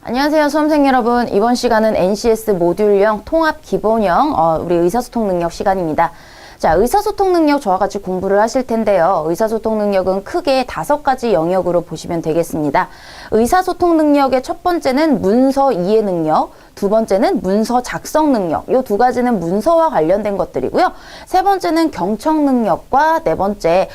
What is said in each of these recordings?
안녕하세요, 수험생 여러분. 이번 시간은 NCS 모듈형 통합 기본형 우리 의사소통 능력 시간입니다. 자, 의사소통 능력 저와 같이 공부를 하실 텐데요. 의사소통 능력은 크게 5가지 영역으로 보시면 되겠습니다. 의사소통 능력의 첫 번째는 문서 이해 능력, 두 번째는 문서 작성 능력. 이 두 가지는 문서와 관련된 것들이고요. 세 번째는 경청 능력과 네 번째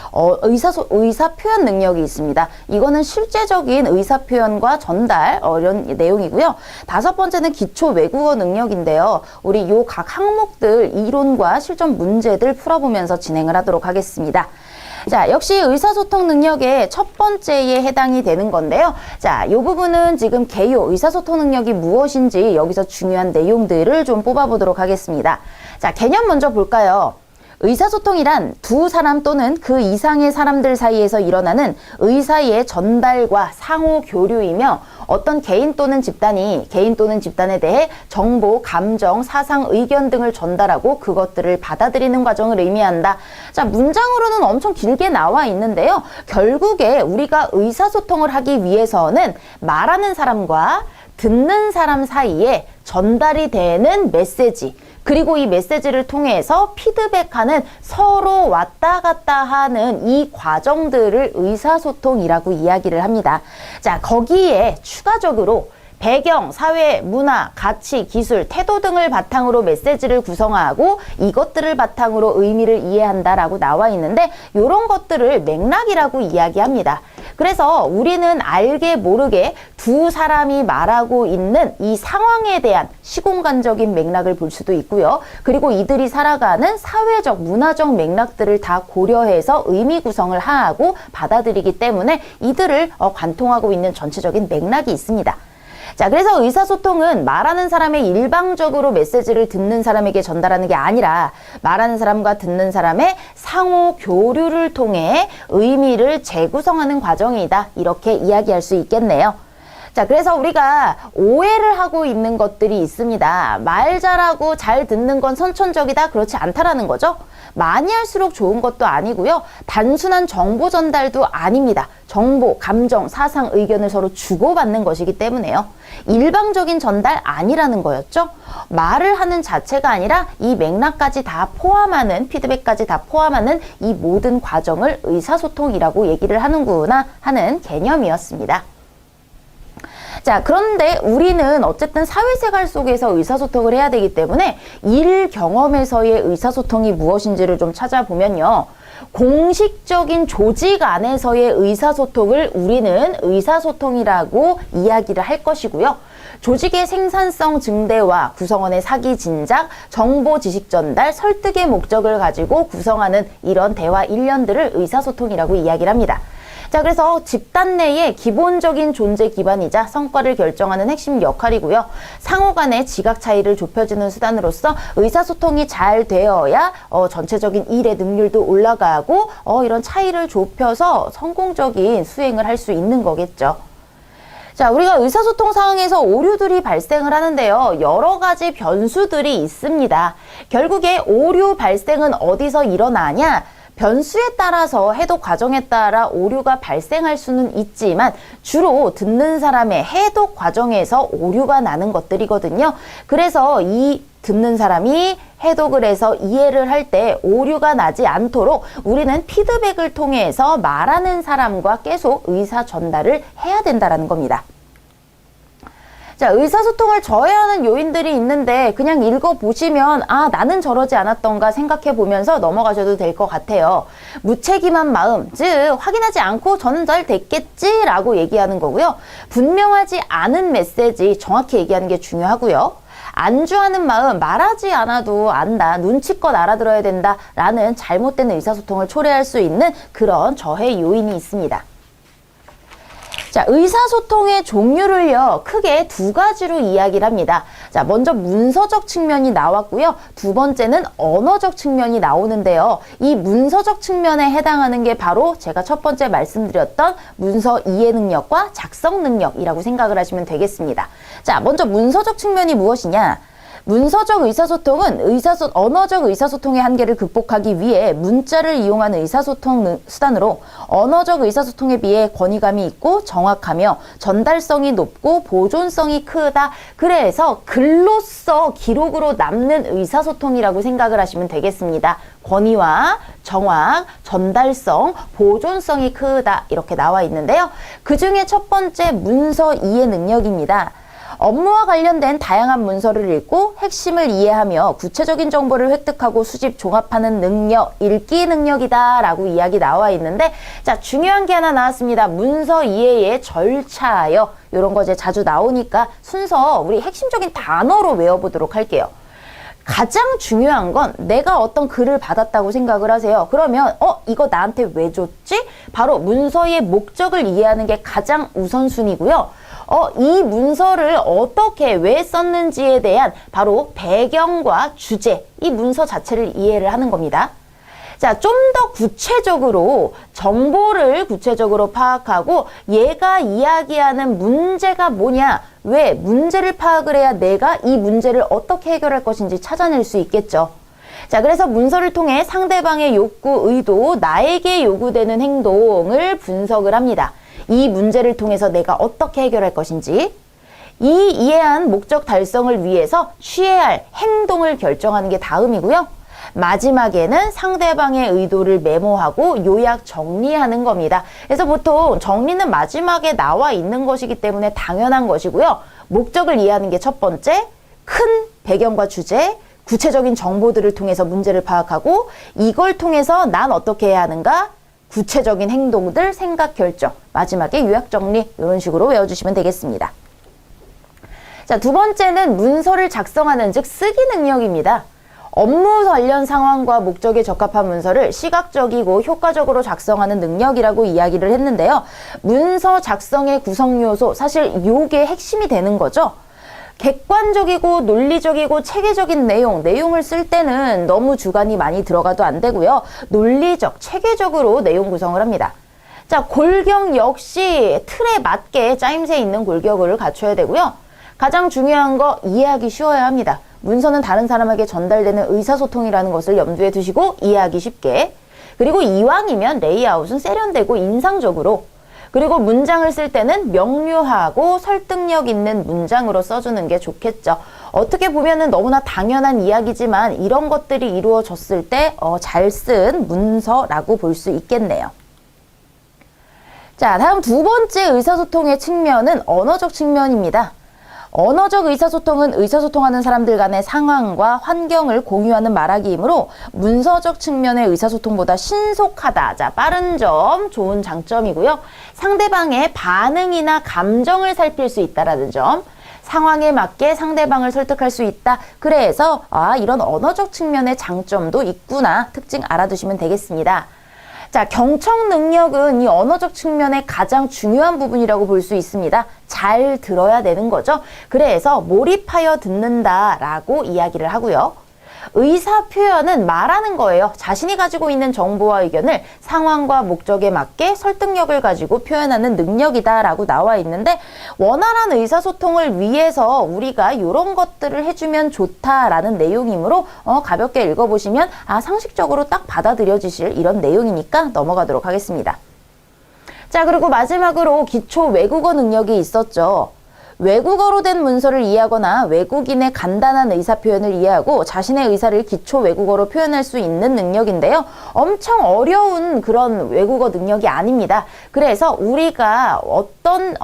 의사 표현 능력이 있습니다. 이거는 실제적인 의사 표현과 전달 이런 내용이고요. 다섯 번째는 기초 외국어 능력인데요. 우리 요 각 항목들 이론과 실전 문제들 풀어보면서 진행을 하도록 하겠습니다. 자, 역시 의사소통 능력의 첫 번째에 해당이 되는 건데요. 자, 이 부분은 지금 개요, 의사소통 능력이 무엇인지 여기서 중요한 내용들을 좀 뽑아보도록 하겠습니다. 자, 개념 먼저 볼까요? 의사소통이란 두 사람 또는 그 이상의 사람들 사이에서 일어나는 의사의 전달과 상호 교류이며 어떤 개인 또는 집단에 대해 정보, 감정, 사상, 의견 등을 전달하고 그것들을 받아들이는 과정을 의미한다. 자, 문장으로는 엄청 길게 나와 있는데요. 결국에 우리가 의사소통을 하기 위해서는 말하는 사람과 듣는 사람 사이에 전달이 되는 메시지, 그리고 이 메시지를 통해서 피드백하는 서로 왔다 갔다 하는 이 과정들을 의사소통이라고 이야기를 합니다. 자, 거기에 추가적으로 배경, 사회, 문화, 가치, 기술, 태도 등을 바탕으로 메시지를 구성하고 이것들을 바탕으로 의미를 이해한다라고 나와 있는데 이런 것들을 맥락이라고 이야기합니다. 그래서 우리는 알게 모르게 두 사람이 말하고 있는 이 상황에 대한 시공간적인 맥락을 볼 수도 있고요. 그리고 이들이 살아가는 사회적, 문화적 맥락들을 다 고려해서 의미 구성을 하고 받아들이기 때문에 이들을 관통하고 있는 전체적인 맥락이 있습니다. 자, 그래서 의사소통은 말하는 사람의 일방적으로 메시지를 듣는 사람에게 전달하는 게 아니라 말하는 사람과 듣는 사람의 상호 교류를 통해 의미를 재구성하는 과정이다. 이렇게 이야기할 수 있겠네요. 자, 그래서 우리가 오해를 하고 있는 것들이 있습니다. 말 잘하고 잘 듣는 건 선천적이다? 그렇지 않다라는 거죠. 많이 할수록 좋은 것도 아니고요. 단순한 정보 전달도 아닙니다. 정보, 감정, 사상, 의견을 서로 주고받는 것이기 때문에요. 일방적인 전달 아니라는 거였죠. 말을 하는 자체가 아니라 이 맥락까지 다 포함하는, 피드백까지 다 포함하는 이 모든 과정을 의사소통이라고 얘기를 하는구나 하는 개념이었습니다. 자, 그런데 우리는 어쨌든 사회생활 속에서 의사소통을 해야 되기 때문에 일 경험에서의 의사소통이 무엇인지를 좀 찾아보면요. 공식적인 조직 안에서의 의사소통을 우리는 의사소통이라고 이야기를 할 것이고요. 조직의 생산성 증대와 구성원의 사기 진작, 정보 지식 전달, 설득의 목적을 가지고 구성하는 이런 대화 일련들을 의사소통이라고 이야기를 합니다. 자, 그래서 집단 내의 기본적인 존재 기반이자 성과를 결정하는 핵심 역할이고요. 상호 간의 지각 차이를 좁혀주는 수단으로서 의사소통이 잘 되어야 전체적인 일의 능률도 올라가고 이런 차이를 좁혀서 성공적인 수행을 할 수 있는 거겠죠. 자, 우리가 의사소통 상황에서 오류들이 발생을 하는데요. 여러 가지 변수들이 있습니다. 결국에 오류 발생은 어디서 일어나냐? 변수에 따라서 해독 과정에 따라 오류가 발생할 수는 있지만 주로 듣는 사람의 해독 과정에서 오류가 나는 것들이거든요. 그래서 이 듣는 사람이 해독을 해서 이해를 할 때 오류가 나지 않도록 우리는 피드백을 통해서 말하는 사람과 계속 의사 전달을 해야 된다는 겁니다. 자, 의사소통을 저해하는 요인들이 있는데 그냥 읽어보시면 나는 저러지 않았던가 생각해보면서 넘어가셔도 될 것 같아요. 무책임한 마음, 즉 확인하지 않고 전달됐겠지 라고 얘기하는 거고요. 분명하지 않은 메시지 정확히 얘기하는 게 중요하고요. 안주하는 마음, 말하지 않아도 안다, 눈치껏 알아들어야 된다 라는 잘못된 의사소통을 초래할 수 있는 그런 저해 요인이 있습니다. 자, 의사소통의 종류를요, 크게 두 가지로 이야기를 합니다. 자, 먼저 문서적 측면이 나왔고요. 두 번째는 언어적 측면이 나오는데요. 이 문서적 측면에 해당하는 게 바로 제가 첫 번째 말씀드렸던 문서 이해 능력과 작성 능력이라고 생각을 하시면 되겠습니다. 자, 먼저 문서적 측면이 무엇이냐? 문서적 의사소통은 언어적 의사소통의 한계를 극복하기 위해 문자를 이용하는 의사소통 수단으로 언어적 의사소통에 비해 권위감이 있고 정확하며 전달성이 높고 보존성이 크다. 그래서 글로써 기록으로 남는 의사소통이라고 생각을 하시면 되겠습니다. 권위와 정확, 전달성, 보존성이 크다 이렇게 나와 있는데요. 그중에 첫 번째 문서 이해 능력입니다. 업무와 관련된 다양한 문서를 읽고 핵심을 이해하며 구체적인 정보를 획득하고 수집, 종합하는 능력, 읽기 능력이다 라고 이야기 나와 있는데, 자, 중요한 게 하나 나왔습니다. 문서 이해의 절차요. 이런 거 이제 자주 나오니까 순서 우리 핵심적인 단어로 외워보도록 할게요. 가장 중요한 건 내가 어떤 글을 받았다고 생각을 하세요. 그러면 이거 나한테 왜 줬지? 바로 문서의 목적을 이해하는 게 가장 우선순위고요. 이 문서를 어떻게 왜 썼는지에 대한 바로 배경과 주제, 이 문서 자체를 이해를 하는 겁니다. 자, 좀 더 구체적으로 정보를 구체적으로 파악하고 얘가 이야기하는 문제가 뭐냐, 왜 문제를 파악을 해야 내가 이 문제를 어떻게 해결할 것인지 찾아낼 수 있겠죠. 자, 그래서 문서를 통해 상대방의 욕구, 의도, 나에게 요구되는 행동을 분석을 합니다. 이 문제를 통해서 내가 어떻게 해결할 것인지, 이 이해한 목적 달성을 위해서 취해야 할 행동을 결정하는 게 다음이고요. 마지막에는 상대방의 의도를 메모하고 요약 정리하는 겁니다. 그래서 보통 정리는 마지막에 나와 있는 것이기 때문에 당연한 것이고요. 목적을 이해하는 게 첫 번째, 큰 배경과 주제, 구체적인 정보들을 통해서 문제를 파악하고 이걸 통해서 난 어떻게 해야 하는가? 구체적인 행동들, 생각, 결정, 마지막에 요약 정리 이런 식으로 외워주시면 되겠습니다. 자, 두 번째는 문서를 작성하는 즉 쓰기 능력입니다. 업무 관련 상황과 목적에 적합한 문서를 시각적이고 효과적으로 작성하는 능력이라고 이야기를 했는데요. 문서 작성의 구성 요소, 사실 요게 핵심이 되는 거죠. 객관적이고 논리적이고 체계적인 내용을 쓸 때는 너무 주관이 많이 들어가도 안 되고요. 논리적, 체계적으로 내용 구성을 합니다. 자, 골격 역시 틀에 맞게 짜임새 있는 골격을 갖춰야 되고요. 가장 중요한 거 이해하기 쉬워야 합니다. 문서는 다른 사람에게 전달되는 의사소통이라는 것을 염두에 두시고 이해하기 쉽게, 그리고 이왕이면 레이아웃은 세련되고 인상적으로, 그리고 문장을 쓸 때는 명료하고 설득력 있는 문장으로 써주는 게 좋겠죠. 어떻게 보면은 너무나 당연한 이야기지만 이런 것들이 이루어졌을 때 잘 쓴 문서라고 볼 수 있겠네요. 자, 다음 두 번째 의사소통의 측면은 언어적 측면입니다. 언어적 의사소통은 의사소통하는 사람들 간의 상황과 환경을 공유하는 말하기이므로 문서적 측면의 의사소통보다 신속하다. 자, 빠른 점, 좋은 장점이고요. 상대방의 반응이나 감정을 살필 수 있다라는 점, 상황에 맞게 상대방을 설득할 수 있다. 그래서 이런 언어적 측면의 장점도 있구나. 특징 알아두시면 되겠습니다. 자, 경청 능력은 이 언어적 측면의 가장 중요한 부분이라고 볼 수 있습니다. 잘 들어야 되는 거죠. 그래서 몰입하여 듣는다라고 이야기를 하고요. 의사 표현은 말하는 거예요. 자신이 가지고 있는 정보와 의견을 상황과 목적에 맞게 설득력을 가지고 표현하는 능력이다라고 나와 있는데, 원활한 의사소통을 위해서 우리가 이런 것들을 해주면 좋다라는 내용이므로 가볍게 읽어보시면 상식적으로 딱 받아들여지실 이런 내용이니까 넘어가도록 하겠습니다. 자, 그리고 마지막으로 기초 외국어 능력이 있었죠. 외국어로 된 문서를 이해하거나 외국인의 간단한 의사표현을 이해하고 자신의 의사를 기초 외국어로 표현할 수 있는 능력인데요. 엄청 어려운 그런 외국어 능력이 아닙니다. 그래서 우리가 어떤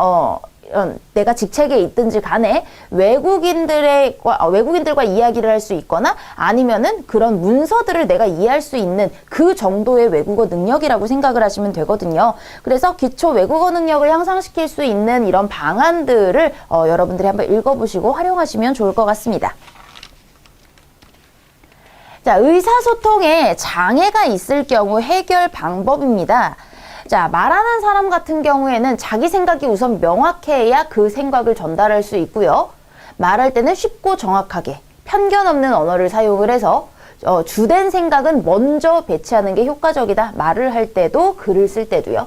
내가 직책에 있든지 간에 외국인들과 이야기를 할 수 있거나 아니면은 그런 문서들을 내가 이해할 수 있는 그 정도의 외국어 능력이라고 생각을 하시면 되거든요. 그래서 기초 외국어 능력을 향상시킬 수 있는 이런 방안들을 여러분들이 한번 읽어보시고 활용하시면 좋을 것 같습니다. 자, 의사소통에 장애가 있을 경우 해결 방법입니다. 자, 말하는 사람 같은 경우에는 자기 생각이 우선 명확해야 그 생각을 전달할 수 있고요. 말할 때는 쉽고 정확하게 편견 없는 언어를 사용을 해서 주된 생각은 먼저 배치하는 게 효과적이다. 말을 할 때도 글을 쓸 때도요.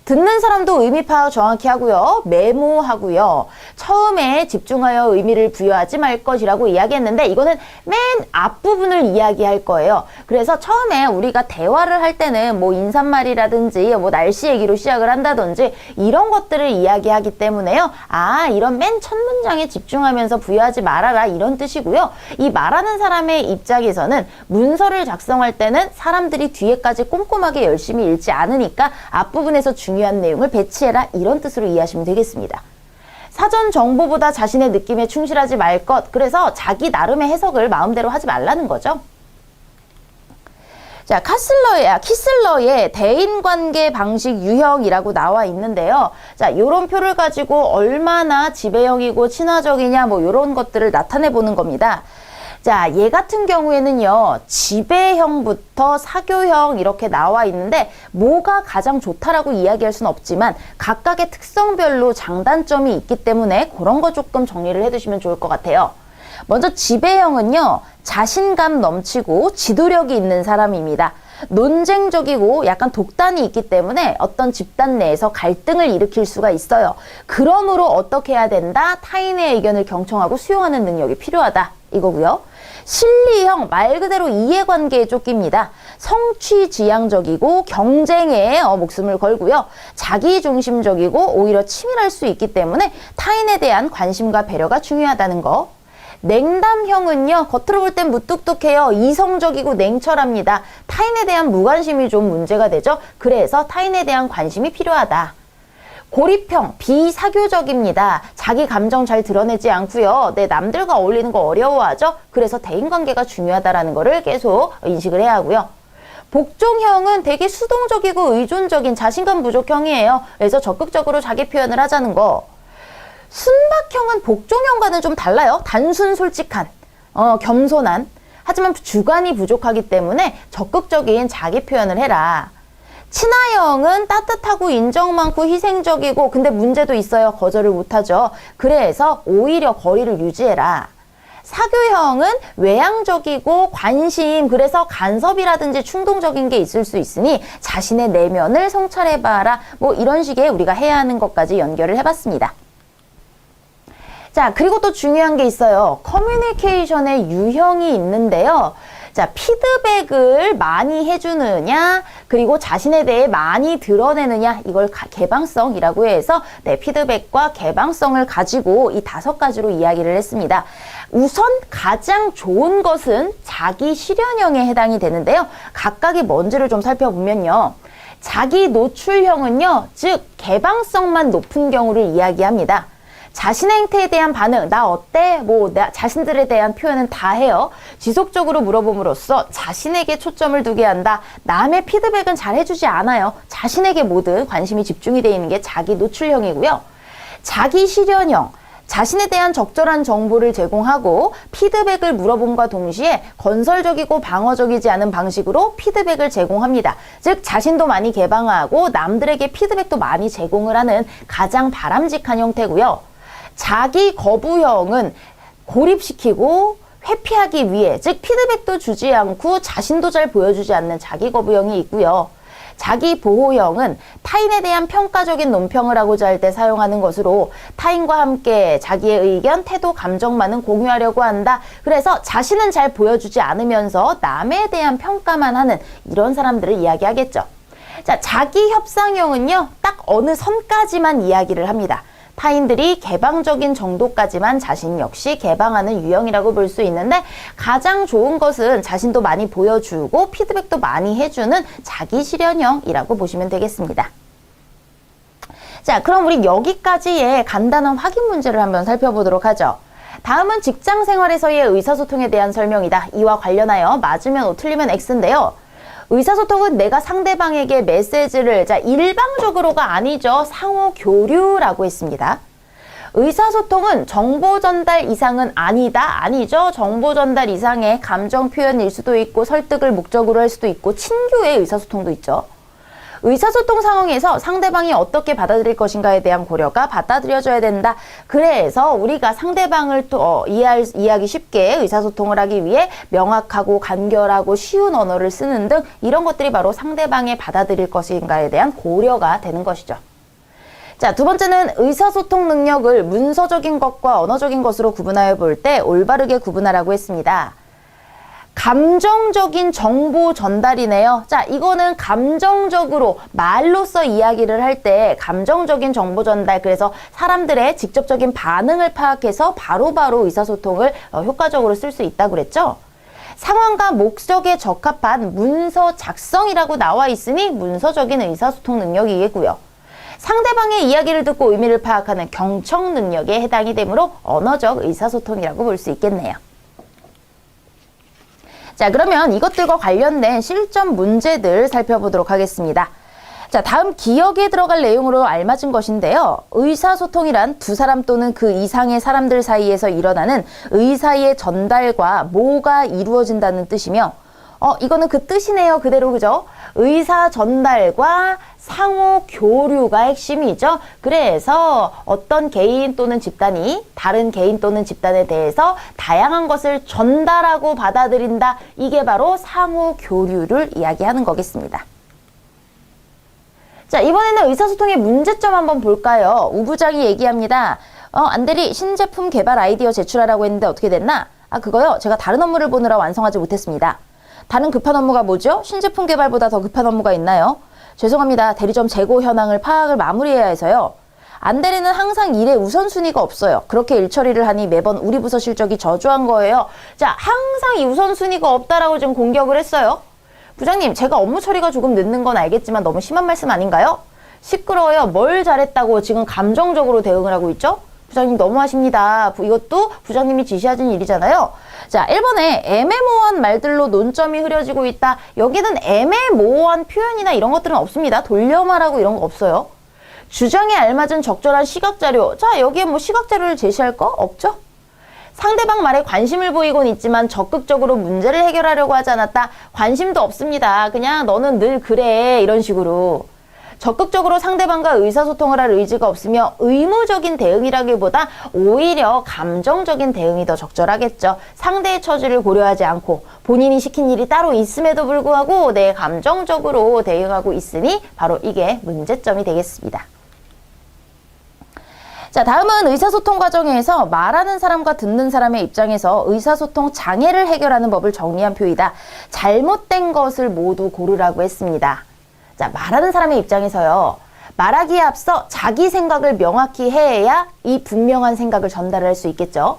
듣는 사람도 의미 파악 정확히 하고요. 메모하고요. 처음에 집중하여 의미를 부여하지 말 것이라고 이야기했는데 이거는 맨 앞부분을 이야기할 거예요. 그래서 처음에 우리가 대화를 할 때는 뭐 인사말이라든지 뭐 날씨 얘기로 시작을 한다든지 이런 것들을 이야기하기 때문에요. 아, 이런 맨 첫 문장에 집중하면서 부여하지 말아라 이런 뜻이고요. 이 말하는 사람의 입장에서는 문서를 작성할 때는 사람들이 뒤에까지 꼼꼼하게 열심히 읽지 않으니까 앞부분에서 중요한 내용을 배치해라 이런 뜻으로 이해하시면 되겠습니다. 사전 정보보다 자신의 느낌에 충실하지 말 것. 그래서 자기 나름의 해석을 마음대로 하지 말라는 거죠. 자, 키슬러의 대인관계 방식 유형이라고 나와 있는데요. 자, 요런 표를 가지고 얼마나 지배형이고 친화적이냐 뭐 요런 것들을 나타내 보는 겁니다. 자, 얘 같은 경우에는요, 지배형부터 사교형 이렇게 나와 있는데 뭐가 가장 좋다라고 이야기할 수는 없지만 각각의 특성별로 장단점이 있기 때문에 그런 거 조금 정리를 해두시면 좋을 것 같아요. 먼저 지배형은요, 자신감 넘치고 지도력이 있는 사람입니다. 논쟁적이고 약간 독단이 있기 때문에 어떤 집단 내에서 갈등을 일으킬 수가 있어요. 그러므로 어떻게 해야 된다? 타인의 의견을 경청하고 수용하는 능력이 필요하다. 이거고요. 실리형, 말 그대로 이해관계에 쫓깁니다. 성취지향적이고 경쟁에 목숨을 걸고요. 자기중심적이고 오히려 치밀할 수 있기 때문에 타인에 대한 관심과 배려가 중요하다는 거. 냉담형은요, 겉으로 볼 땐 무뚝뚝해요. 이성적이고 냉철합니다. 타인에 대한 무관심이 좀 문제가 되죠. 그래서 타인에 대한 관심이 필요하다. 고립형, 비사교적입니다. 자기 감정 잘 드러내지 않고요. 남들과 어울리는 거 어려워하죠. 그래서 대인관계가 중요하다라는 거를 계속 인식을 해야 하고요. 복종형은 되게 수동적이고 의존적인 자신감 부족형이에요. 그래서 적극적으로 자기 표현을 하자는 거. 순박형은 복종형과는 좀 달라요. 단순 솔직한, 겸손한. 하지만 주관이 부족하기 때문에 적극적인 자기 표현을 해라. 친화형은 따뜻하고 인정 많고 희생적이고 근데 문제도 있어요. 거절을 못하죠. 그래서 오히려 거리를 유지해라. 사교형은 외향적이고 관심, 그래서 간섭이라든지 충동적인 게 있을 수 있으니 자신의 내면을 성찰해봐라. 뭐 이런 식의 우리가 해야 하는 것까지 연결을 해봤습니다. 자, 그리고 또 중요한 게 있어요. 커뮤니케이션의 유형이 있는데요. 자, 피드백을 많이 해주느냐, 그리고 자신에 대해 많이 드러내느냐, 이걸 개방성이라고 해서 피드백과 개방성을 가지고 이 5가지로 이야기를 했습니다. 우선 가장 좋은 것은 자기 실현형에 해당이 되는데요. 각각이 뭔지를 좀 살펴보면요. 자기 노출형은요, 즉 개방성만 높은 경우를 이야기합니다. 자신의 행태에 대한 반응, 나 어때? 자신들에 대한 표현은 다 해요. 지속적으로 물어봄으로써 자신에게 초점을 두게 한다. 남의 피드백은 잘 해주지 않아요. 자신에게 모든 관심이 집중이 되어 있는 게 자기 노출형이고요. 자기 실현형, 자신에 대한 적절한 정보를 제공하고 피드백을 물어봄과 동시에 건설적이고 방어적이지 않은 방식으로 피드백을 제공합니다. 즉 자신도 많이 개방하고 남들에게 피드백도 많이 제공을 하는 가장 바람직한 형태고요. 자기 거부형은 고립시키고 회피하기 위해, 즉 피드백도 주지 않고 자신도 잘 보여주지 않는 자기 거부형이 있고요. 자기 보호형은 타인에 대한 평가적인 논평을 하고자 할 때 사용하는 것으로 타인과 함께 자기의 의견, 태도, 감정만은 공유하려고 한다. 그래서 자신은 잘 보여주지 않으면서 남에 대한 평가만 하는 이런 사람들을 이야기하겠죠. 자, 자기 협상형은요, 딱 어느 선까지만 이야기를 합니다. 타인들이 개방적인 정도까지만 자신 역시 개방하는 유형이라고 볼 수 있는데 가장 좋은 것은 자신도 많이 보여주고 피드백도 많이 해주는 자기 실현형이라고 보시면 되겠습니다. 자, 그럼 우리 여기까지의 간단한 확인 문제를 한번 살펴보도록 하죠. 다음은 직장 생활에서의 의사소통에 대한 설명이다. 이와 관련하여 맞으면 O, 틀리면 X인데요. 의사소통은 내가 상대방에게 메시지를, 자, 일방적으로가 아니죠. 상호 교류라고 했습니다. 의사소통은 정보 전달 이상은 아니다. 아니죠. 정보 전달 이상의 감정 표현일 수도 있고 설득을 목적으로 할 수도 있고 친교의 의사소통도 있죠. 의사소통 상황에서 상대방이 어떻게 받아들일 것인가에 대한 고려가 받아들여져야 된다. 그래서 우리가 상대방을 또 이해하기 쉽게 의사소통을 하기 위해 명확하고 간결하고 쉬운 언어를 쓰는 등 이런 것들이 바로 상대방이 받아들일 것인가에 대한 고려가 되는 것이죠. 자, 두 번째는 의사소통 능력을 문서적인 것과 언어적인 것으로 구분하여 볼 때 올바르게 구분하라고 했습니다. 감정적인 정보 전달이네요. 자, 이거는 감정적으로 말로써 이야기를 할 때 감정적인 정보 전달, 그래서 사람들의 직접적인 반응을 파악해서 바로바로 의사소통을 효과적으로 쓸 수 있다고 그랬죠. 상황과 목적에 적합한 문서 작성이라고 나와 있으니 문서적인 의사소통 능력이겠고요. 상대방의 이야기를 듣고 의미를 파악하는 경청 능력에 해당이 되므로 언어적 의사소통이라고 볼 수 있겠네요. 자, 그러면 이것들과 관련된 실전 문제들 살펴보도록 하겠습니다. 자, 다음 기억에 들어갈 내용으로 알맞은 것인데요. 의사소통이란 두 사람 또는 그 이상의 사람들 사이에서 일어나는 의사의 전달과 뭐가 이루어진다는 뜻이며, 이거는 그 뜻이네요. 그대로, 그죠? 의사 전달과 상호 교류가 핵심이죠. 그래서 어떤 개인 또는 집단이 다른 개인 또는 집단에 대해서 다양한 것을 전달하고 받아들인다. 이게 바로 상호 교류를 이야기하는 거겠습니다. 자, 이번에는 의사소통의 문제점 한번 볼까요? 우 부장이 얘기합니다. 안대리, 신제품 개발 아이디어 제출하라고 했는데 어떻게 됐나? 그거요. 제가 다른 업무를 보느라 완성하지 못했습니다. 다른 급한 업무가 뭐죠? 신제품 개발보다 더 급한 업무가 있나요? 죄송합니다. 대리점 재고 현황을 파악을 마무리해야 해서요. 안대리는 항상 일에 우선순위가 없어요. 그렇게 일 처리를 하니 매번 우리 부서 실적이 저조한 거예요. 자, 항상 이 우선순위가 없다라고 지금 공격을 했어요. 부장님, 제가 업무 처리가 조금 늦는 건 알겠지만 너무 심한 말씀 아닌가요? 시끄러워요. 뭘 잘했다고 지금 감정적으로 대응을 하고 있죠? 부장님 너무하십니다. 이것도 부장님이 지시하신 일이잖아요. 자, 1번에 애매모호한 말들로 논점이 흐려지고 있다. 여기는 애매모호한 표현이나 이런 것들은 없습니다. 돌려 말하고 이런 거 없어요. 주장에 알맞은 적절한 시각자료. 자, 여기에 뭐 시각자료를 제시할 거 없죠? 상대방 말에 관심을 보이곤 있지만 적극적으로 문제를 해결하려고 하지 않았다. 관심도 없습니다. 그냥 너는 늘 그래. 이런 식으로. 적극적으로 상대방과 의사소통을 할 의지가 없으며 의무적인 대응이라기보다 오히려 감정적인 대응이 더 적절하겠죠. 상대의 처지를 고려하지 않고 본인이 시킨 일이 따로 있음에도 불구하고 내 감정적으로 대응하고 있으니 바로 이게 문제점이 되겠습니다. 자, 다음은 의사소통 과정에서 말하는 사람과 듣는 사람의 입장에서 의사소통 장애를 해결하는 법을 정리한 표이다. 잘못된 것을 모두 고르라고 했습니다. 자, 말하는 사람의 입장에서요. 말하기에 앞서 자기 생각을 명확히 해야 이 분명한 생각을 전달할 수 있겠죠.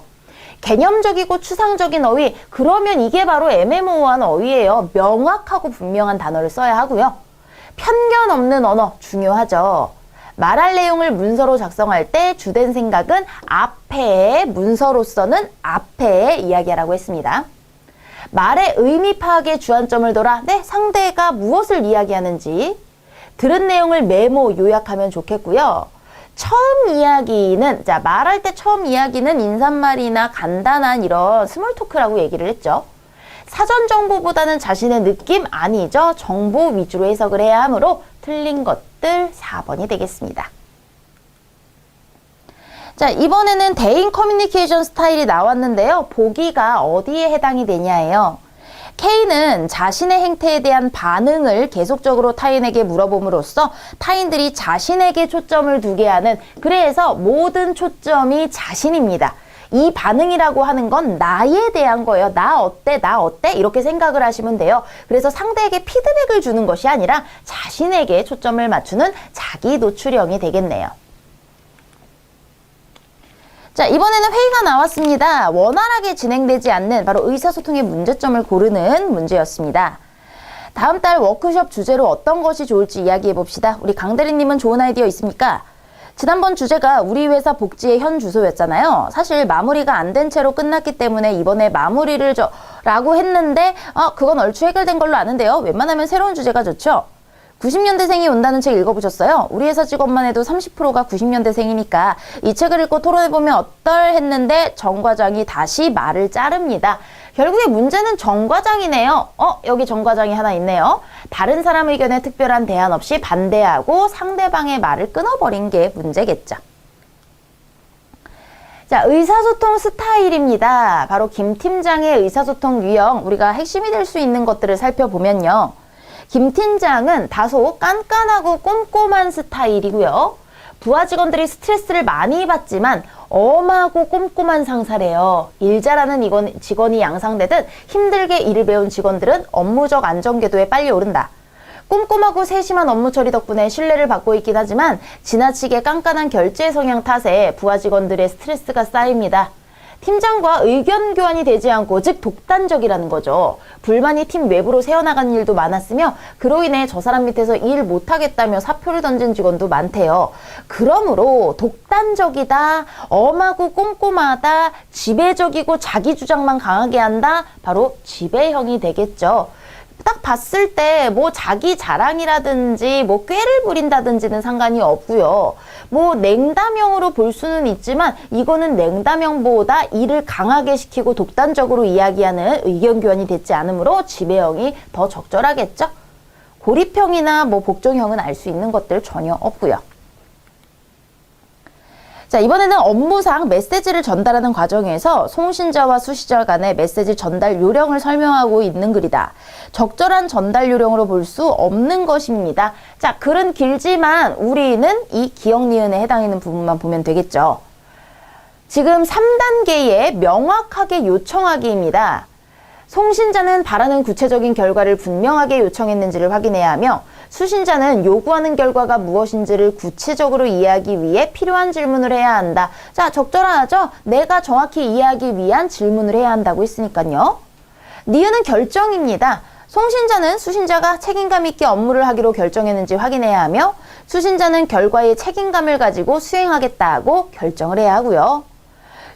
개념적이고 추상적인 어휘, 그러면 이게 바로 애매모호한 어휘예요. 명확하고 분명한 단어를 써야 하고요. 편견 없는 언어, 중요하죠. 말할 내용을 문서로 작성할 때 주된 생각은 앞에, 문서로서는 앞에 이야기하라고 했습니다. 말의 의미 파악에 주안점을 둬라. 네, 상대가 무엇을 이야기하는지 들은 내용을 메모, 요약하면 좋겠고요. 처음 이야기는, 자, 말할 때 처음 이야기는 인사말이나 간단한 이런 스몰 토크라고 얘기를 했죠. 사전 정보보다는 자신의 느낌 아니죠. 정보 위주로 해석을 해야 하므로 틀린 것들 4번이 되겠습니다. 자, 이번에는 대인 커뮤니케이션 스타일이 나왔는데요. 보기가 어디에 해당이 되냐예요. K는 자신의 행태에 대한 반응을 계속적으로 타인에게 물어봄으로써 타인들이 자신에게 초점을 두게 하는, 그래서 모든 초점이 자신입니다. 이 반응이라고 하는 건 나에 대한 거예요. 나 어때? 나 어때? 이렇게 생각을 하시면 돼요. 그래서 상대에게 피드백을 주는 것이 아니라 자신에게 초점을 맞추는 자기 노출형이 되겠네요. 자, 이번에는 회의가 나왔습니다. 원활하게 진행되지 않는 바로 의사소통의 문제점을 고르는 문제였습니다. 다음 달 워크숍 주제로 어떤 것이 좋을지 이야기해 봅시다. 우리 강 대리님은 좋은 아이디어 있습니까? 지난번 주제가 우리 회사 복지의 현 주소였잖아요. 사실 마무리가 안 된 채로 끝났기 때문에 이번에 마무리를 라고 했는데 그건 얼추 해결된 걸로 아는데요. 웬만하면 새로운 주제가 좋죠. 90년대생이 온다는 책 읽어보셨어요? 우리 회사 직원만 해도 30%가 90년대생이니까 이 책을 읽고 토론해보면 어떨했는데 정 과장이 다시 말을 자릅니다. 결국에 문제는 정 과장이네요. 여기 정 과장이 하나 있네요. 다른 사람 의견에 특별한 대안 없이 반대하고 상대방의 말을 끊어버린 게 문제겠죠. 자, 의사소통 스타일입니다. 바로 김 팀장의 의사소통 유형, 우리가 핵심이 될 수 있는 것들을 살펴보면요. 김 팀장은 다소 깐깐하고 꼼꼼한 스타일이고요. 부하 직원들이 스트레스를 많이 받지만 엄하고 꼼꼼한 상사래요. 일 잘하는 직원이 양상되듯 힘들게 일을 배운 직원들은 업무적 안정궤도에 빨리 오른다. 꼼꼼하고 세심한 업무 처리 덕분에 신뢰를 받고 있긴 하지만 지나치게 깐깐한 결제 성향 탓에 부하 직원들의 스트레스가 쌓입니다. 팀장과 의견 교환이 되지 않고, 즉 독단적이라는 거죠. 불만이 팀 외부로 새어나가는 일도 많았으며 그로 인해 저 사람 밑에서 일 못하겠다며 사표를 던진 직원도 많대요. 그러므로 독단적이다, 엄하고 꼼꼼하다, 지배적이고 자기 주장만 강하게 한다, 바로 지배형이 되겠죠. 딱 봤을 때 뭐 자기 자랑이라든지 뭐 꾀를 부린다든지는 상관이 없고요. 뭐 냉담형으로 볼 수는 있지만 이거는 냉담형보다 일을 강하게 시키고 독단적으로 이야기하는 의견 교환이 되지 않으므로 지배형이 더 적절하겠죠. 고립형이나 뭐 복종형은 알 수 있는 것들 전혀 없고요. 자, 이번에는 업무상 메시지를 전달하는 과정에서 송신자와 수신자 간의 메시지 전달 요령을 설명하고 있는 글이다. 적절한 전달 요령으로 볼 수 없는 것입니다. 자, 글은 길지만 우리는 이 기억 니은에 해당하는 부분만 보면 되겠죠. 지금 3단계의 명확하게 요청하기입니다. 송신자는 바라는 구체적인 결과를 분명하게 요청했는지를 확인해야 하며, 수신자는 요구하는 결과가 무엇인지를 구체적으로 이해하기 위해 필요한 질문을 해야 한다. 자, 적절하죠? 내가 정확히 이해하기 위한 질문을 해야 한다고 했으니까요. 니은은 결정입니다. 송신자는 수신자가 책임감 있게 업무를 하기로 결정했는지 확인해야 하며, 수신자는 결과에 책임감을 가지고 수행하겠다고 결정을 해야 하고요.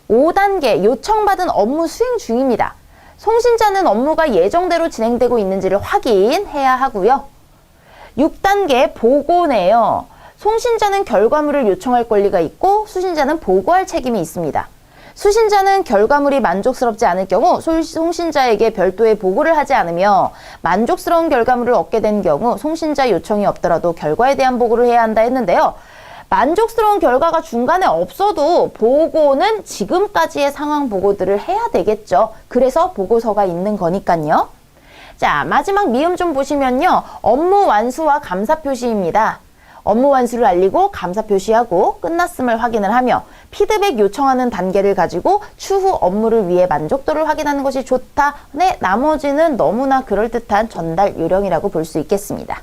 5단계 요청받은 업무 수행 중입니다. 송신자는 업무가 예정대로 진행되고 있는지를 확인해야 하고요. 6단계 보고네요. 송신자는 결과물을 요청할 권리가 있고 수신자는 보고할 책임이 있습니다. 수신자는 결과물이 만족스럽지 않을 경우 송신자에게 별도의 보고를 하지 않으며, 만족스러운 결과물을 얻게 된 경우 송신자 요청이 없더라도 결과에 대한 보고를 해야 한다 했는데요. 만족스러운 결과가 중간에 없어도 보고는 지금까지의 상황 보고들을 해야 되겠죠. 그래서 보고서가 있는 거니까요. 자, 마지막 미음 좀 보시면요. 업무 완수와 감사 표시입니다. 업무 완수를 알리고 감사 표시하고 끝났음을 확인을 하며 피드백 요청하는 단계를 가지고 추후 업무를 위해 만족도를 확인하는 것이 좋다. 네, 나머지는 너무나 그럴듯한 전달 요령이라고 볼 수 있겠습니다.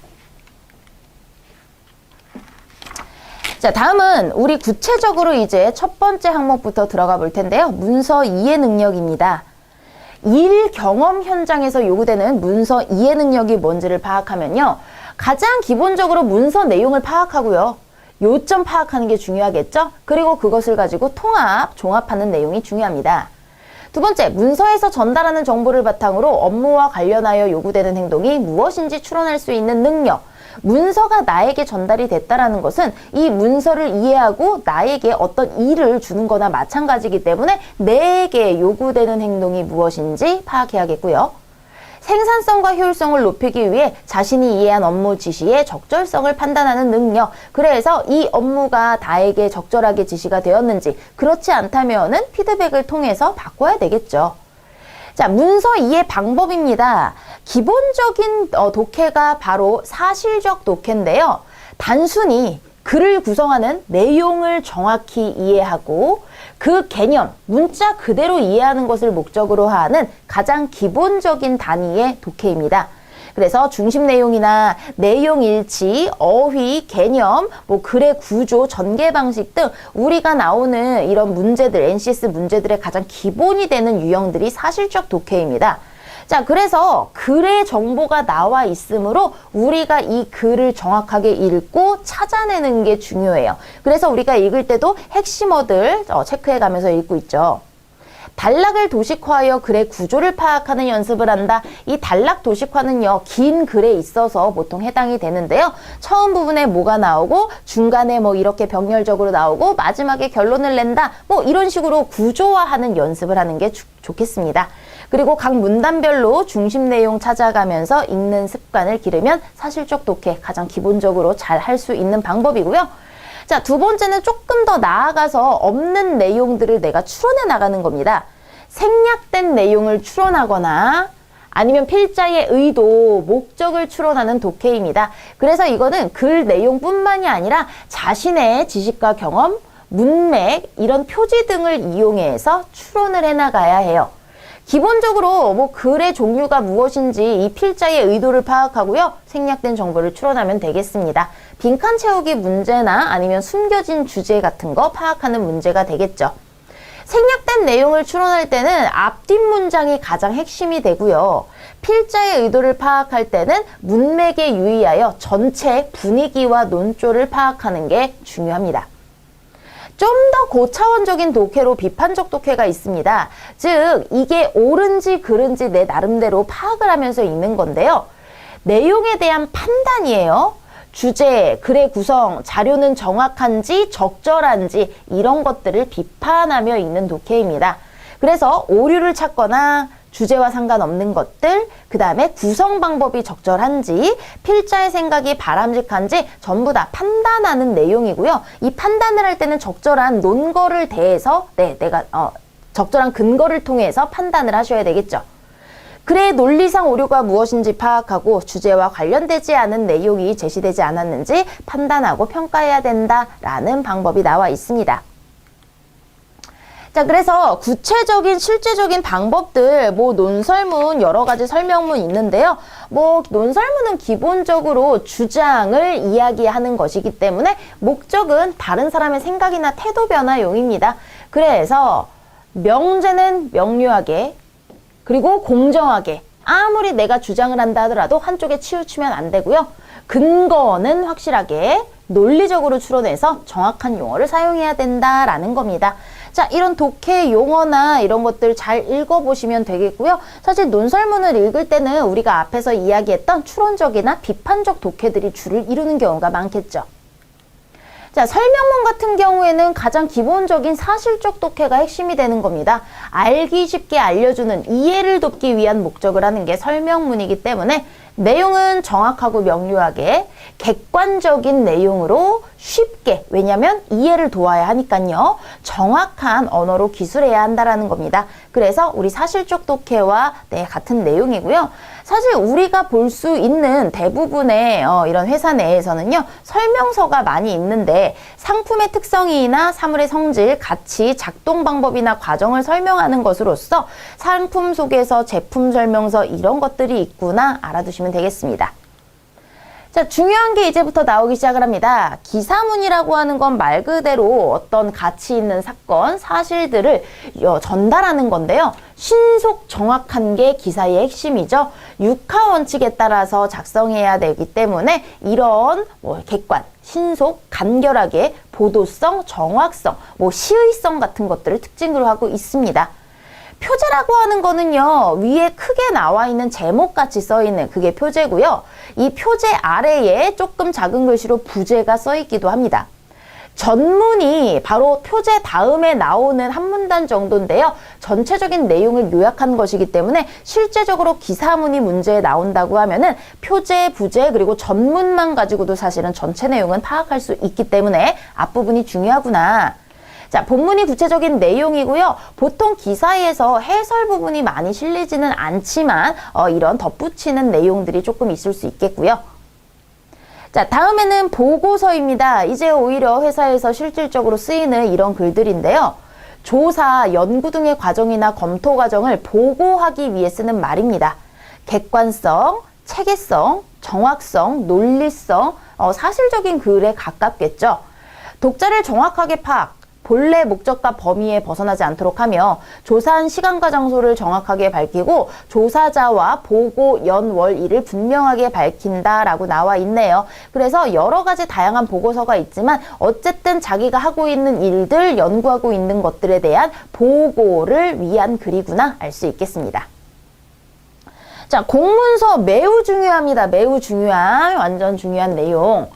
자, 다음은 우리 구체적으로 이제 첫 번째 항목부터 들어가 볼 텐데요. 문서 이해 능력입니다. 일 경험 현장에서 요구되는 문서 이해 능력이 뭔지를 파악하면요. 가장 기본적으로 문서 내용을 파악하고요. 요점 파악하는 게 중요하겠죠? 그리고 그것을 가지고 종합하는 내용이 중요합니다. 두 번째, 문서에서 전달하는 정보를 바탕으로 업무와 관련하여 요구되는 행동이 무엇인지 추론할 수 있는 능력. 문서가 나에게 전달이 됐다라는 것은 이 문서를 이해하고 나에게 어떤 일을 주는 거나 마찬가지이기 때문에 내게 요구되는 행동이 무엇인지 파악해야겠고요. 생산성과 효율성을 높이기 위해 자신이 이해한 업무 지시의 적절성을 판단하는 능력. 그래서 이 업무가 나에게 적절하게 지시가 되었는지, 그렇지 않다면은 피드백을 통해서 바꿔야 되겠죠. 자, 문서 이해 방법입니다. 기본적인 독해가 바로 사실적 독해인데요. 단순히 글을 구성하는 내용을 정확히 이해하고 그 개념, 문자 그대로 이해하는 것을 목적으로 하는 가장 기본적인 단위의 독해입니다. 그래서 중심 내용이나 내용 일치, 어휘, 개념, 뭐 글의 구조, 전개 방식 등 우리가 나오는 이런 문제들, NCS 문제들의 가장 기본이 되는 유형들이 사실적 독해입니다. 자, 그래서 글의 정보가 나와 있으므로 우리가 이 글을 정확하게 읽고 찾아내는 게 중요해요. 그래서 우리가 읽을 때도 핵심어들 체크해 가면서 읽고 있죠. 단락을 도식화하여 글의 구조를 파악하는 연습을 한다. 이 단락 도식화는요, 긴 글에 있어서 보통 해당이 되는데요. 처음 부분에 뭐가 나오고 중간에 뭐 이렇게 병렬적으로 나오고 마지막에 결론을 낸다. 뭐 이런 식으로 구조화하는 연습을 하는 게 좋겠습니다. 그리고 각 문단별로 중심 내용 찾아가면서 읽는 습관을 기르면 사실적 독해 가장 기본적으로 잘 할 수 있는 방법이고요. 자, 두 번째는 조금 더 나아가서 없는 내용들을 내가 추론해 나가는 겁니다. 생략된 내용을 추론하거나 아니면 필자의 의도, 목적을 추론하는 독해입니다. 그래서 이거는 글 내용뿐만이 아니라 자신의 지식과 경험, 문맥, 이런 표지 등을 이용해서 추론을 해나가야 해요. 기본적으로 뭐 글의 종류가 무엇인지 이 필자의 의도를 파악하고요. 생략된 정보를 추론하면 되겠습니다. 빈칸 채우기 문제나 아니면 숨겨진 주제 같은 거 파악하는 문제가 되겠죠. 생략된 내용을 추론할 때는 앞뒷 문장이 가장 핵심이 되고요. 필자의 의도를 파악할 때는 문맥에 유의하여 전체 분위기와 논조를 파악하는 게 중요합니다. 좀 더 고차원적인 독해로 비판적 독해가 있습니다. 즉 이게 옳은지 그른지 내 나름대로 파악을 하면서 읽는 건데요. 내용에 대한 판단이에요. 주제, 글의 구성, 자료는 정확한지 적절한지 이런 것들을 비판하며 읽는 독해입니다. 그래서 오류를 찾거나 주제와 상관없는 것들, 그 다음에 구성 방법이 적절한지, 필자의 생각이 바람직한지 전부 다 판단하는 내용이고요. 이 판단을 할 때는 적절한 논거를 대해서 적절한 근거를 통해서 판단을 하셔야 되겠죠. 글의 논리상 오류가 무엇인지 파악하고 주제와 관련되지 않은 내용이 제시되지 않았는지 판단하고 평가해야 된다라는 방법이 나와 있습니다. 자, 그래서 구체적인 실제적인 방법들, 뭐 논설문 여러 가지 설명문 있는데요. 뭐 논설문은 기본적으로 주장을 이야기하는 것이기 때문에 목적은 다른 사람의 생각이나 태도 변화용입니다. 그래서 명제는 명료하게 그리고 공정하게, 아무리 내가 주장을 한다 하더라도 한쪽에 치우치면 안 되고요. 근거는 확실하게 논리적으로 추론해서 정확한 용어를 사용해야 된다라는 겁니다. 자, 이런 독해 용어나 이런 것들 잘 읽어보시면 되겠고요. 사실 논설문을 읽을 때는 우리가 앞에서 이야기했던 추론적이나 비판적 독해들이 주를 이루는 경우가 많겠죠. 자, 설명문 같은 경우에는 가장 기본적인 사실적 독해가 핵심이 되는 겁니다. 알기 쉽게 알려주는 이해를 돕기 위한 목적을 하는 게 설명문이기 때문에 내용은 정확하고 명료하게 객관적인 내용으로 쉽게, 왜냐하면 이해를 도와야 하니까요. 정확한 언어로 기술해야 한다라는 겁니다. 그래서 우리 사실적 독해와 같은 내용이고요. 사실 우리가 볼 수 있는 대부분의 이런 회사 내에서는요. 설명서가 많이 있는데 상품의 특성이나 사물의 성질, 가치, 작동 방법이나 과정을 설명하는 것으로서 상품 속에서 제품 설명서 이런 것들이 있구나 알아두시면 되겠습니다. 자, 중요한 게 이제부터 나오기 시작을 합니다. 기사문이라고 하는 건 말 그대로 어떤 가치 있는 사건, 사실들을 전달하는 건데요. 신속 정확한 게 기사의 핵심이죠. 육하 원칙에 따라서 작성해야 되기 때문에 이런 객관, 신속, 간결하게 보도성, 정확성, 시의성 같은 것들을 특징으로 하고 있습니다. 표제라고 하는 거는요, 위에 크게 나와 있는 제목같이 써 있는 그게 표제고요. 이 표제 아래에 조금 작은 글씨로 부제가 써 있기도 합니다. 전문이 바로 표제 다음에 나오는 한 문단 정도인데요. 전체적인 내용을 요약한 것이기 때문에 실제적으로 기사문이 문제에 나온다고 하면은 표제, 부제, 그리고 전문만 가지고도 사실은 전체 내용은 파악할 수 있기 때문에 앞부분이 중요하구나. 자, 본문이 구체적인 내용이고요. 보통 기사에서 해설 부분이 많이 실리지는 않지만 이런 덧붙이는 내용들이 조금 있을 수 있겠고요. 자, 다음에는 보고서입니다. 이제 오히려 회사에서 실질적으로 쓰이는 이런 글들인데요. 조사, 연구 등의 과정이나 검토 과정을 보고하기 위해 쓰는 말입니다. 객관성, 체계성, 정확성, 논리성, 사실적인 글에 가깝겠죠. 독자를 정확하게 파악, 본래 목적과 범위에 벗어나지 않도록 하며 조사한 시간과 장소를 정확하게 밝히고 조사자와 보고 연월일을 분명하게 밝힌다라고 나와 있네요. 그래서 여러 가지 다양한 보고서가 있지만 어쨌든 자기가 하고 있는 일들, 연구하고 있는 것들에 대한 보고를 위한 글이구나 알 수 있겠습니다. 자, 공문서 매우 중요합니다. 매우 중요한, 완전 중요한 내용.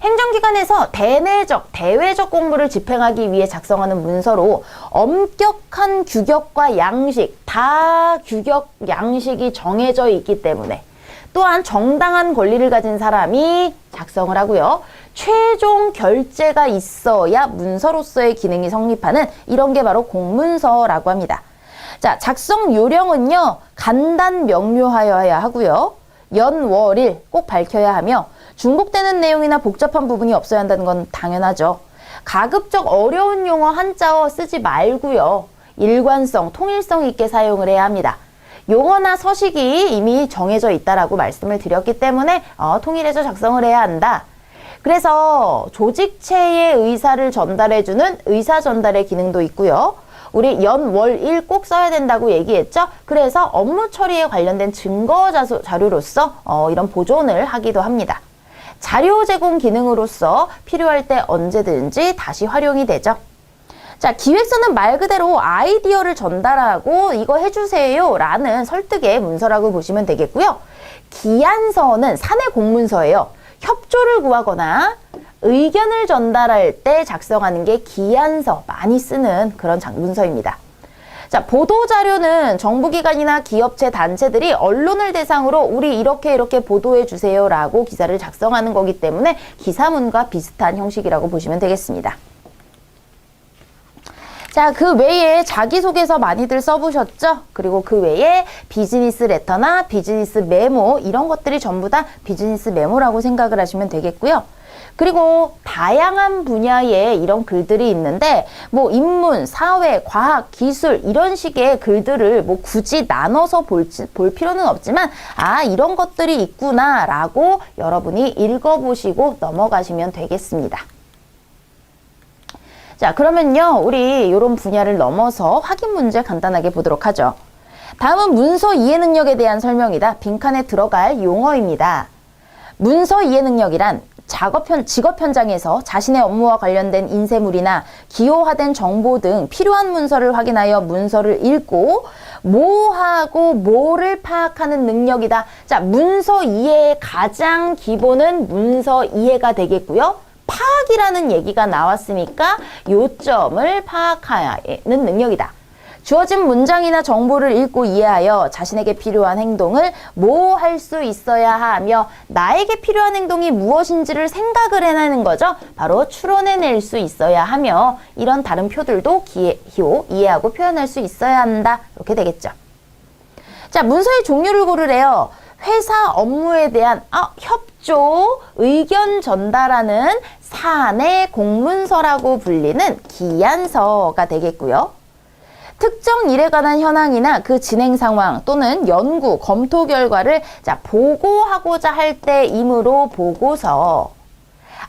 행정기관에서 대내적, 대외적 공무를 집행하기 위해 작성하는 문서로 엄격한 규격과 양식, 다 규격, 양식이 정해져 있기 때문에 또한 정당한 권리를 가진 사람이 작성을 하고요. 최종 결재가 있어야 문서로서의 기능이 성립하는 이런 게 바로 공문서라고 합니다. 자, 작성 요령은요, 간단 명료하여야 하고요. 연, 월, 일 꼭 밝혀야 하며 중복되는 내용이나 복잡한 부분이 없어야 한다는 건 당연하죠. 가급적 어려운 용어 한자어 쓰지 말고요. 일관성, 통일성 있게 사용을 해야 합니다. 용어나 서식이 이미 정해져 있다라고 말씀을 드렸기 때문에 통일해서 작성을 해야 한다. 그래서 조직체의 의사를 전달해주는 의사 전달의 기능도 있고요. 우리 연, 월, 일 꼭 써야 된다고 얘기했죠. 그래서 업무 처리에 관련된 증거 자료로서 이런 보존을 하기도 합니다. 자료 제공 기능으로서 필요할 때 언제든지 다시 활용이 되죠. 자, 기획서는 말 그대로 아이디어를 전달하고 이거 해주세요 라는 설득의 문서라고 보시면 되겠고요. 기안서는 사내 공문서예요. 협조를 구하거나 의견을 전달할 때 작성하는 게 기안서, 많이 쓰는 그런 문서입니다. 자, 보도자료는 정부기관이나 기업체, 단체들이 언론을 대상으로 우리 이렇게 보도해 주세요 라고 기사를 작성하는 거기 때문에 기사문과 비슷한 형식이라고 보시면 되겠습니다. 자, 그 외에 자기소개서 많이들 써보셨죠? 그리고 그 외에 비즈니스 레터나 비즈니스 메모 이런 것들이 전부 다 비즈니스 메모라고 생각을 하시면 되겠고요. 그리고 다양한 분야의 이런 글들이 있는데 뭐 인문, 사회, 과학, 기술 이런 식의 글들을 뭐 굳이 나눠서 볼 필요는 없지만 이런 것들이 있구나 라고 여러분이 읽어보시고 넘어가시면 되겠습니다. 자, 그러면요, 우리 이런 분야를 넘어서 확인 문제 간단하게 보도록 하죠. 다음은 문서 이해 능력에 대한 설명이다. 빈칸에 들어갈 용어입니다. 문서 이해 능력이란 직업 현장에서 자신의 업무와 관련된 인쇄물이나 기호화된 정보 등 필요한 문서를 확인하여 문서를 읽고 뭐하고 뭐를 파악하는 능력이다. 자, 문서 이해의 가장 기본은 문서 이해가 되겠고요. 파악이라는 얘기가 나왔으니까 요점을 파악하는 능력이다. 주어진 문장이나 정보를 읽고 이해하여 자신에게 필요한 행동을 뭐 할 수 있어야 하며 나에게 필요한 행동이 무엇인지를 생각을 해내는 거죠. 바로 추론해낼 수 있어야 하며 이런 다른 표들도 기호 이해하고 표현할 수 있어야 한다. 이렇게 되겠죠. 자, 문서의 종류를 고르래요. 회사 업무에 대한 협조, 의견 전달하는 사내 공문서라고 불리는 기안서가 되겠고요. 특정 일에 관한 현황이나 그 진행 상황 또는 연구, 검토 결과를 보고하고자 할 때이므로 보고서.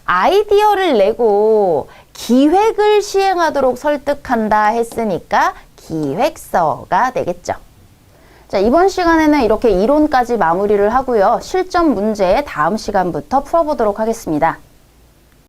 아이디어를 내고 기획을 시행하도록 설득한다 했으니까 기획서가 되겠죠. 자, 이번 시간에는 이렇게 이론까지 마무리를 하고요. 실전 문제 다음 시간부터 풀어보도록 하겠습니다.